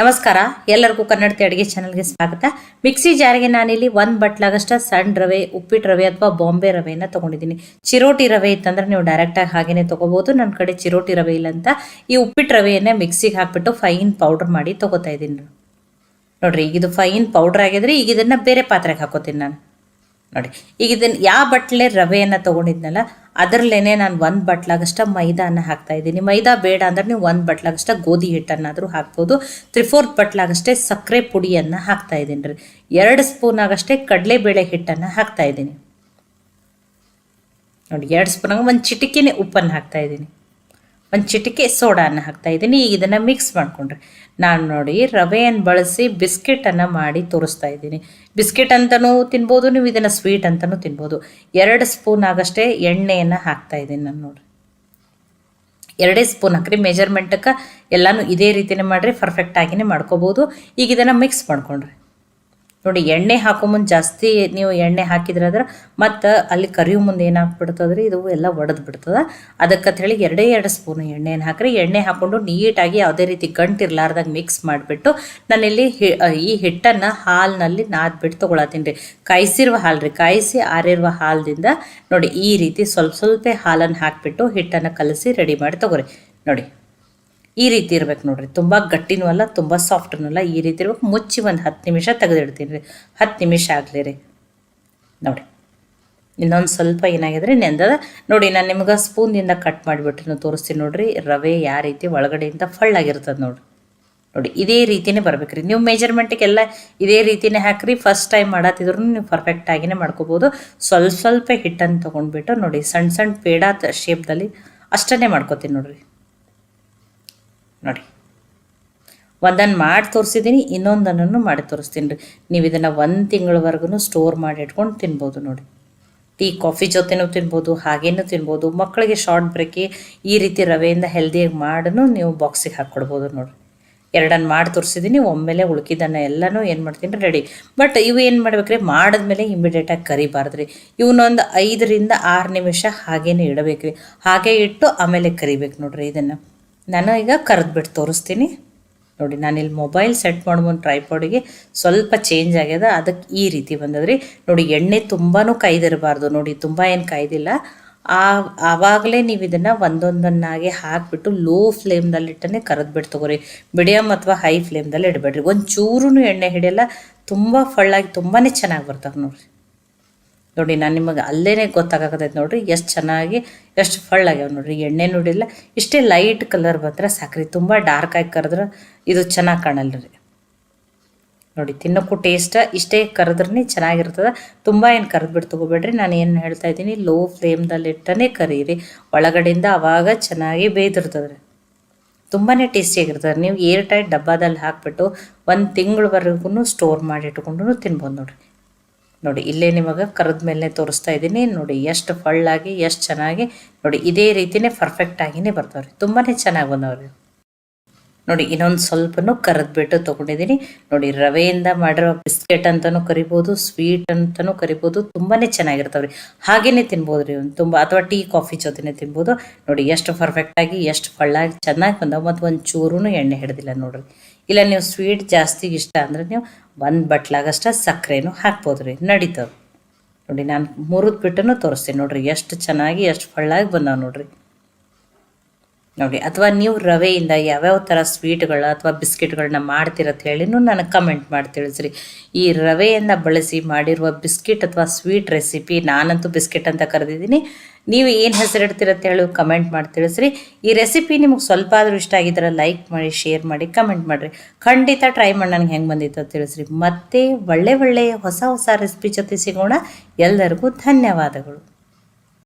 ನಮಸ್ಕಾರ, ಎಲ್ಲರಿಗೂ ಕನ್ನಡತಿ ಅಡುಗೆ ಚಾನಲ್ಗೆ ಸ್ವಾಗತ. ಮಿಕ್ಸಿ ಜಾರಿಗೆ ನಾನಿಲ್ಲಿ 1 ಬಟ್ಲಾಗಷ್ಟ ಸಣ್ಣ ರವೆ, ಉಪ್ಪಿಟ್ಟು ರವೆ ಅಥವಾ ಬಾಂಬೆ ರವೆಯನ್ನು ತೊಗೊಂಡಿದ್ದೀನಿ. ಚಿರೋಟಿ ರವೆ ಇತ್ತಂದ್ರೆ ನೀವು ಡೈರೆಕ್ಟಾಗಿ ಹಾಗೇನೆ ತೊಗೋಬೋದು. ನನ್ನ ಕಡೆ ಚಿರೋಟಿ ರವೆ ಇಲ್ಲ ಅಂತ ಈ ಉಪ್ಪಿಟ್ಟು ರವೆಯನ್ನೇ ಮಿಕ್ಸಿಗೆ ಹಾಕ್ಬಿಟ್ಟು ಫೈನ್ ಪೌಡರ್ ಮಾಡಿ ತೊಗೋತಾ ಇದ್ದೀನಿ. ನೋಡಿರಿ, ಈಗ ಇದು ಫೈನ್ ಪೌಡರ್ ಆಗಿದ್ರೆ ಈಗ ಇದನ್ನು ಬೇರೆ ಪಾತ್ರೆಗೆ ಹಾಕೋತೀನಿ ನಾನು. ನೋಡಿ, ಈಗ ಇದನ್ನು ಯಾವ ಬಟ್ಲೆ ರವೆಯನ್ನು ತೊಗೊಂಡಿದ್ನಲ್ಲ ಅದರಲ್ಲೇ ನಾನು 1 ಬಟ್ಲಾಗಷ್ಟ ಮೈದಾನ ಹಾಕ್ತಾ ಇದ್ದೀನಿ. ಮೈದಾ ಬೇಡ ಅಂದ್ರೆ ನೀವು 1 ಬಟ್ಲಾಗಷ್ಟ ಗೋಧಿ ಹಿಟ್ಟನ್ನಾದರೂ ಹಾಕ್ಬೋದು. 3/4 ಬಟ್ಲಾಗಷ್ಟೇ ಸಕ್ಕರೆ ಪುಡಿಯನ್ನು ಹಾಕ್ತಾ ಇದ್ದೀನಿ ರೀ. 2 ಸ್ಪೂನ್ ಆಗಷ್ಟೇ ಕಡಲೆಬೇಳೆ ಹಿಟ್ಟನ್ನು ಹಾಕ್ತಾ ಇದ್ದೀನಿ. ನೋಡಿ, 2 ಸ್ಪೂನಾಗ 1 ಚಿಟಿಕೆನೇ ಉಪ್ಪನ್ನು ಹಾಕ್ತಾ ಇದ್ದೀನಿ, 1 ಚಿಟಿಕೆ ಸೋಡಾನ ಹಾಕ್ತಾ ಇದ್ದೀನಿ. ಈಗ ಇದನ್ನು ಮಿಕ್ಸ್ ಮಾಡಿಕೊಂಡ್ರೆ ನಾನು ನೋಡಿ ರವೆಯನ್ನು ಬಳಸಿ ಬಿಸ್ಕೆಟನ್ನು ಮಾಡಿ ತೋರಿಸ್ತಾ ಇದ್ದೀನಿ. ಬಿಸ್ಕೆಟ್ ಅಂತಲೂ ತಿನ್ಬೋದು, ನೀವು ಇದನ್ನು ಸ್ವೀಟ್ ಅಂತಲೂ ತಿನ್ಬೋದು. 2 ಸ್ಪೂನ್ ಆಗಷ್ಟೇ ಎಣ್ಣೆಯನ್ನು ಹಾಕ್ತಾ ಇದ್ದೀನಿ ನಾನು. ನೋಡಿ, 2 ಸ್ಪೂನ್ ಹಾಕ್ರಿ. ಮೆಜರ್ಮೆಂಟಕ್ಕೆ ಎಲ್ಲನೂ ಇದೇ ರೀತಿಯೇ ಮಾಡಿರಿ, ಪರ್ಫೆಕ್ಟಾಗಿಯೇ ಮಾಡ್ಕೋಬೋದು. ಈಗ ಇದನ್ನು ಮಿಕ್ಸ್ ಮಾಡ್ಕೊಂಡ್ರಿ. ನೋಡಿ, ಎಣ್ಣೆ ಹಾಕೋ ಮುಂದೆ ಜಾಸ್ತಿ ನೀವು ಎಣ್ಣೆ ಹಾಕಿದ್ರಾದ್ರೆ ಮತ್ತು ಅಲ್ಲಿ ಕರಿಯೋ ಮುಂದೆ ಏನು ಹಾಕ್ಬಿಡ್ತದ್ರಿ, ಇದು ಎಲ್ಲ ಒಡೆದು ಬಿಡ್ತದೆ. ಅದಕ್ಕಂತ ಹೇಳಿ 2 ಸ್ಪೂನ್ ಎಣ್ಣೆಯನ್ನು ಹಾಕ್ರಿ. ಎಣ್ಣೆ ಹಾಕ್ಕೊಂಡು ನೀಟಾಗಿ ಯಾವುದೇ ರೀತಿ ಗಂಟು ಇರಲಾರ್ದಾಗ ಮಿಕ್ಸ್ ಮಾಡಿಬಿಟ್ಟು ನಾನಿಲ್ಲಿ ಈ ಹಿಟ್ಟನ್ನು ಹಾಲಿನಲ್ಲಿ ನಾದ್ಬಿಟ್ಟು ತೊಗೊಳತ್ತೀನಿ ರೀ. ಕಾಯಿಸಿರುವ ಹಾಲು ರೀ, ಕಾಯಿಸಿ ಆರಿರುವ ಹಾಲದಿಂದ ನೋಡಿ ಈ ರೀತಿ ಸ್ವಲ್ಪ ಹಾಲನ್ನು ಹಾಕಿಬಿಟ್ಟು ಹಿಟ್ಟನ್ನು ಕಲಸಿ ರೆಡಿ ಮಾಡಿ ತೊಗೊರಿ. ನೋಡಿ, ಈ ರೀತಿ ಇರ್ಬೇಕು ನೋಡ್ರಿ. ತುಂಬ ಗಟ್ಟಿನೂ ಅಲ್ಲ, ತುಂಬ ಸಾಫ್ಟ್ನೂ ಅಲ್ಲ, ಈ ರೀತಿ ಇರ್ಬೇಕು. ಮುಚ್ಚಿ ಒಂದು 10 ನಿಮಿಷ ತೆಗೆದಿಡ್ತೀನಿ ರೀ. 10 ನಿಮಿಷ ಆಗಲಿ ರೀ. ನೋಡಿ, ಇನ್ನೊಂದು ಸ್ವಲ್ಪ ಏನಾಗಿದ್ರೆ ನೆಂದದ. ನೋಡಿ, ನಾನು ನಿಮ್ಗೆ ಸ್ಪೂನಿಂದ ಕಟ್ ಮಾಡಿಬಿಟ್ಟು ತೋರಿಸ್ತೀನಿ ನೋಡ್ರಿ. ರವೆ ಯಾವ ರೀತಿ ಒಳಗಡೆಯಿಂದ ಫಳ್ಳಾಗಿರ್ತದೆ ನೋಡ್ರಿ. ನೋಡಿ, ಇದೇ ರೀತಿಯೇ ಬರ್ಬೇಕು ರೀ. ನೀವು ಮೆಜರ್ಮೆಂಟಿಗೆಲ್ಲ ಇದೇ ರೀತಿಯೇ ಹಾಕ್ರಿ. ಫಸ್ಟ್ ಟೈಮ್ ಮಾಡತ್ತಿದ್ರು ನೀವು ಪರ್ಫೆಕ್ಟಾಗಿಯೇ ಮಾಡ್ಕೋಬೋದು. ಸ್ವಲ್ಪ ಹಿಟ್ಟನ್ನು ತೊಗೊಂಡ್ಬಿಟ್ಟು ನೋಡಿ ಸಣ್ಣ ಪೇಡ ಶೇಪ್ದಲ್ಲಿ ಅಷ್ಟನ್ನೇ ಮಾಡ್ಕೋತೀನಿ ನೋಡ್ರಿ. ನೋಡಿ, ಒಂದನ್ನು ಮಾಡಿ ತೋರಿಸಿದ್ದೀನಿ, ಇನ್ನೊಂದನ್ನು ಮಾಡಿ ತೋರಿಸ್ತೀನಿ ರೀ. ನೀವು ಇದನ್ನು 1 ತಿಂಗಳವರೆಗೂ ಸ್ಟೋರ್ ಮಾಡಿ ಇಟ್ಕೊಂಡು ತಿನ್ಬೋದು. ನೋಡಿ, ಟೀ ಕಾಫಿ ಜೊತೆನೂ ತಿನ್ಬೋದು, ಹಾಗೇನೂ ತಿನ್ಬೋದು. ಮಕ್ಕಳಿಗೆ ಶಾರ್ಟ್ ಬ್ರೇಕಿ ಈ ರೀತಿ ರವೆಯಿಂದ ಹೆಲ್ದಿಯಾಗಿ ಮಾಡೂ ನೀವು ಬಾಕ್ಸಿಗೆ ಹಾಕ್ಕೊಡ್ಬೋದು. ನೋಡಿ, 2 ಮಾಡಿ ತೋರಿಸಿದ್ದೀನಿ. ಒಮ್ಮೆಲೆ ಉಳ್ಕಿದ್ದನ್ನು ಎಲ್ಲನೂ ಏನು ಮಾಡ್ತೀನಿ ರೆಡಿ. ಬಟ್ ಇವು ಏನು ಮಾಡ್ಬೇಕ್ರಿ, ಮಾಡಿದ್ಮೇಲೆ ಇಮಿಡಿಯೇಟಾಗಿ ಕರಿಬಾರ್ದು ರೀ. ಇವನ್ನೊಂದು 5 ರಿಂದ 6 ನಿಮಿಷ ಹಾಗೇನೆ ಇಡಬೇಕು ರೀ. ಹಾಗೆ ಇಟ್ಟು ಆಮೇಲೆ ಕರಿಬೇಕು ನೋಡ್ರಿ. ಇದನ್ನು ನಾನು ಈಗ ಕರೆದ್ಬಿಟ್ಟು ತೋರಿಸ್ತೀನಿ. ನೋಡಿ, ನಾನಿಲ್ಲಿ ಮೊಬೈಲ್ ಸೆಟ್ ಮಾಡ್ಬೋದು ಟ್ರೈಪಾಡಿಗೆ ಸ್ವಲ್ಪ ಚೇಂಜ್ ಆಗ್ಯದ, ಅದಕ್ಕೆ ಈ ರೀತಿ ಬಂದದ್ರಿ. ನೋಡಿ, ಎಣ್ಣೆ ತುಂಬಾ ಕಾಯ್ದಿರಬಾರ್ದು. ನೋಡಿ, ತುಂಬ ಏನು ಕಾಯ್ದಿಲ್ಲ. ಆವಾಗಲೇ ನೀವು ಇದನ್ನು ಒಂದೊಂದನ್ನಾಗಿ ಹಾಕಿಬಿಟ್ಟು ಲೋ ಫ್ಲೇಮ್ದಲ್ಲಿಟ್ಟನೆ ಕರೆದ್ಬಿಟ್ಟು ತೊಗೊರಿ. ಮೀಡಿಯಮ್ ಅಥವಾ ಹೈ ಫ್ಲೇಮ್ದಲ್ಲಿ ಇಡಬೇಡ್ರಿ. ಒಂಚೂರೂ ಎಣ್ಣೆ ಹಿಡಿಯಲ್ಲ, ತುಂಬ ಫಳ್ಳಾಗಿ ತುಂಬಾ ಚೆನ್ನಾಗಿ ಬರ್ತವೆ ನೋಡಿರಿ. ನೋಡಿ, ನಾನು ನಿಮಗೆ ಅಲ್ಲೇ ಗೊತ್ತಾಗತೈತೆ ನೋಡಿರಿ ಎಷ್ಟು ಚೆನ್ನಾಗಿ ಎಷ್ಟು ಫಳ್ಳಾಗ್ಯಾವ ನೋಡಿರಿ. ಎಣ್ಣೆ ನೋಡಿಲ್ಲ, ಇಷ್ಟೇ ಲೈಟ್ ಕಲರ್ ಬಂದ್ರೆ ಸಾಕ್ರಿ. ತುಂಬ ಡಾರ್ಕಾಗಿ ಕರೆದ್ರೆ ಇದು ಚೆನ್ನಾಗಿ ಕಾಣಲ್ಲ ರೀ. ನೋಡಿ, ತಿನ್ನೋಕ್ಕೂ ಟೇಸ್ಟ್ ಇಷ್ಟೇ ಕರೆದ್ರೇ ಚೆನ್ನಾಗಿರ್ತದೆ. ತುಂಬ ಏನು ಕರೆದ್ಬಿಟ್ಟು ತೊಗೋಬೇಡ್ರಿ. ನಾನು ಏನು ಹೇಳ್ತಾ ಇದ್ದೀನಿ, ಲೋ ಫ್ಲೇಮ್ದಲ್ಲಿಟ್ಟನೇ ಕರೀರಿ. ಒಳಗಡೆಯಿಂದ ಆವಾಗ ಚೆನ್ನಾಗಿ ಬೇಯ್ದಿರ್ತದೆ ರೀ. ತುಂಬಾ ಟೇಸ್ಟಿಯಾಗಿರ್ತದೆ. ನೀವು ಏರ್ ಟೈಟ್ ಡಬ್ಬದಲ್ಲಿ ಹಾಕಿಬಿಟ್ಟು 1 ತಿಂಗಳವರೆಗೂ ಸ್ಟೋರ್ ಮಾಡಿ ಇಟ್ಕೊಂಡು ತಿನ್ಬೋದು ನೋಡಿರಿ. ನೋಡಿ, ಇಲ್ಲೇ ನಿಮಗೆ ಕರೆದ ಮೇಲೆ ತೋರಿಸ್ತಾ ಇದ್ದೀನಿ. ನೋಡಿ, ಎಷ್ಟು ಫಳ್ಳಾಗಿ ಎಷ್ಟು ಚೆನ್ನಾಗಿ ನೋಡಿ ಇದೇ ರೀತಿಯೇ ಪರ್ಫೆಕ್ಟಾಗಿಯೇ ಬರ್ತಾವ್ರಿ. ತುಂಬಾ ಚೆನ್ನಾಗಿ ಬಂದವ್ರಿ. ನೋಡಿ, ಇನ್ನೊಂದು ಸ್ವಲ್ಪನೂ ಕರೆದ್ಬಿಟ್ಟು ತೊಗೊಂಡಿದ್ದೀನಿ. ನೋಡಿ, ರವೆಯಿಂದ ಮಾಡಿರೋ ಬಿಸ್ಕೆಟ್ ಅಂತಲೂ ಕರಿಬೋದು, ಸ್ವೀಟ್ ಅಂತಲೂ ಕರಿಬೋದು. ತುಂಬಾ ಚೆನ್ನಾಗಿರ್ತಾವ್ರಿ. ಹಾಗೇ ತಿನ್ಬೋದು ರೀ. ತುಂಬ ಅಥವಾ ಟೀ ಕಾಫಿ ಜೊತೆನೇ ತಿನ್ಬೋದು. ನೋಡಿ, ಎಷ್ಟು ಪರ್ಫೆಕ್ಟಾಗಿ ಎಷ್ಟು ಫಳ್ಳಾಗಿ ಚೆನ್ನಾಗಿ ಬಂದವು. ಮತ್ತು ಒಂಚೂರೂ ಎಣ್ಣೆ ಹಿಡ್ದಿಲ್ಲ ನೋಡಿರಿ. ಇಲ್ಲ ನೀವು ಸ್ವೀಟ್ ಜಾಸ್ತಿ ಇಷ್ಟ ಅಂದರೆ ನೀವು 1 ಬಟ್ಲಾಗಷ್ಟ ಸಕ್ಕರೆನೂ ಹಾಕ್ಬೋದು ರೀ, ನಡೀತವೆ. ನೋಡಿ, ನಾನು ಮುರಿದ್ಬಿಟ್ಟು ತೋರಿಸ್ತೀನಿ ನೋಡಿರಿ ಎಷ್ಟು ಚೆನ್ನಾಗಿ ಎಷ್ಟು ಫಳ್ಳಾಗಿ ಬಂದಾವೆ ನೋಡಿರಿ. ನೋಡಿ, ಅಥವಾ ನೀವು ರವೆಯಿಂದ ಯಾವ್ಯಾವ ಥರ ಸ್ವೀಟ್ಗಳ ಅಥವಾ ಬಿಸ್ಕೆಟ್ಗಳನ್ನ ಮಾಡ್ತೀರತ್ತ ಹೇಳಿನೂ ನನಗೆ ಕಮೆಂಟ್ ಮಾಡಿ ತಿಳಿಸ್ರಿ. ಈ ರವೆಯನ್ನು ಬಳಸಿ ಮಾಡಿರುವ ಬಿಸ್ಕೆಟ್ ಅಥವಾ ಸ್ವೀಟ್ ರೆಸಿಪಿ, ನಾನಂತೂ ಬಿಸ್ಕೆಟ್ ಅಂತ ಕರೆದಿದ್ದೀನಿ. ನೀವು ಏನು ಹೆಸರಿಡ್ತೀರತ್ತ ಹೇಳಿ ಕಮೆಂಟ್ ಮಾಡಿ ತಿಳಿಸ್ರಿ. ಈ ರೆಸಿಪಿ ನಿಮಗೆ ಸ್ವಲ್ಪ ಆದರೂ ಇಷ್ಟ ಆಗಿದ್ರೆ ಲೈಕ್ ಮಾಡಿ, ಶೇರ್ ಮಾಡಿ, ಕಮೆಂಟ್ ಮಾಡಿರಿ. ಖಂಡಿತ ಟ್ರೈ ಮಾಡಿ ನನಗೆ ಹೆಂಗೆ ಬಂದಿತ್ತು ಅಂತ ತಿಳಿಸ್ರಿ. ಮತ್ತೆ ಒಳ್ಳೆ ಹೊಸ ರೆಸಿಪಿ ಜೊತೆ ಸಿಗೋಣ. ಎಲ್ಲರಿಗೂ ಧನ್ಯವಾದಗಳು.